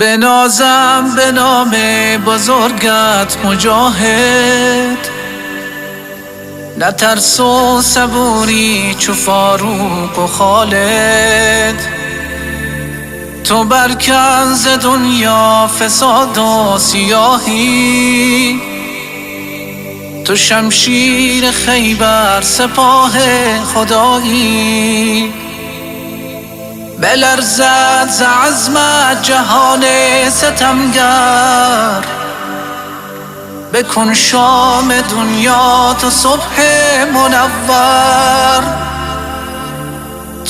بنازم به نام بزرگت مجاهد، نترس و صبوری چو فاروق و خالد. تو برکن ز دنیا فساد و سیاهی، تو شمشیر خیبر سپاه خدایی. بلرزد ز عزمت جهان ستمگر، بکن شام دنیا تو صبح منور.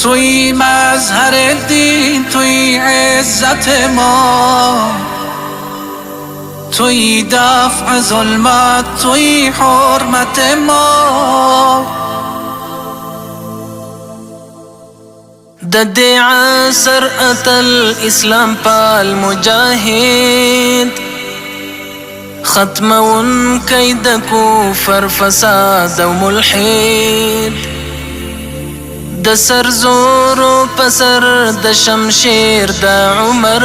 توی مظهر دین، توی عزت ما، توی دفع ظلمت، توی حرمت ما. د دې عصر اتل اسلام پال مجاهد، ختمون کید کفر فساد و ملحد. د سر زور و پسر د شمشیر د عمر،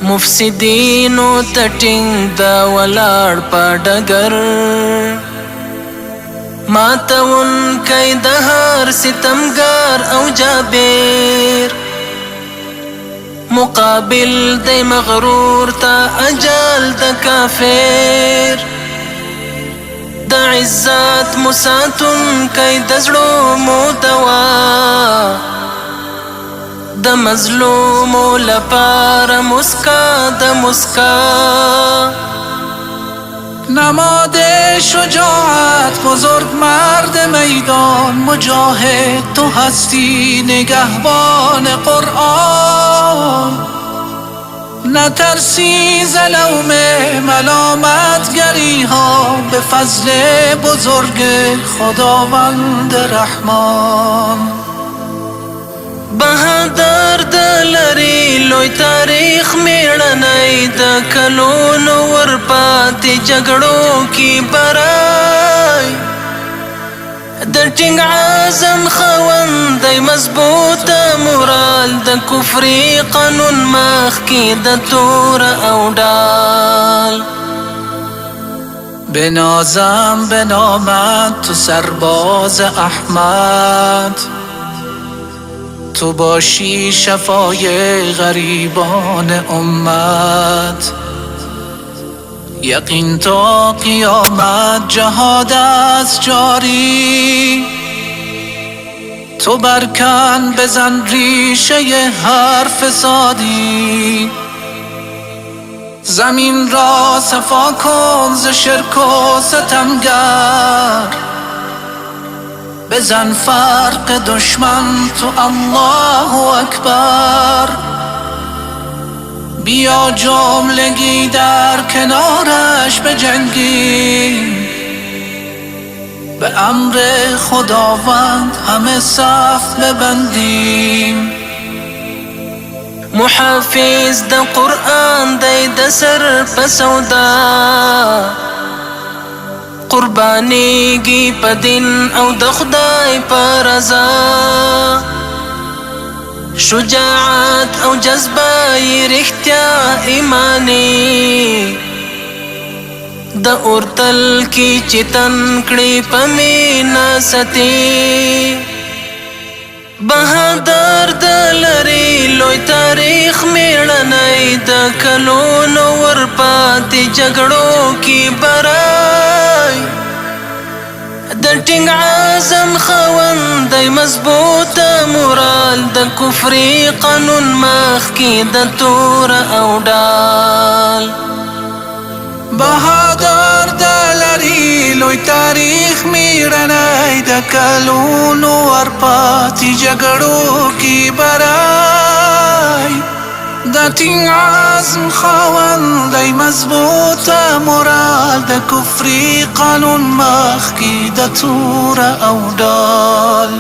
مفسدین و تټینګ د ولاړ په ډګر. ماتون کئی دهر ستمگر او جابر، مقابل دی مغرور تا اجل د کافر. د عزت مساتون کئی دزړو مو دوا، د مظلومو لپاره مسکا د مسکا. نماد شجاعت بزرگ مرد میدان مجاهد، تو هستی نگهبان قرآن. نترسی ز لوم ملامتگری ها، به فضل بزرگ خداوند رحمان. بهادر د لري لوی تاریخ میړنی، د کلونو ورپاتې جګړو کې برای. د ټینګ عزم خوندی مضبوطه مورال، د کفري قانون مخکې د تور او ډال. بنازم به نامت تو سرباز احمد، تو باشی شفای غریبان امت. یقین تا قیامت جهاد است جاری، تو برکن بزن ریشه هر فسادی. زمین را صفا کن ز شرک و ستمگر، بزن فرق دشمن تو الله اکبر. بیا جملگی در کنارش بجنگیم، به امر خداوند همه صف ببندیم. محافظ د قرآن دی د سر په سودا، قربانیږي په دین او د خدای په رضا. شجاعت او جذبه یې رښتیا ایمانی، د اورتل کې چې تن کړي په مینا ستي. بهادر د لري لوی تاریخ میړنی، د کلونو ورپاتې جګړو کې برای. د ټینګ عزم خوندی مضبوطه مورال، د کفري قانون مخکې د تور او ډال. بهادر د لري لوی تاریخ میړنی، د کلونو ورپاتې جګړو کې برای. د ټینګ عزم خاوندی مضبوطه مورال، د کفري قانون مخکې د تور او ډال.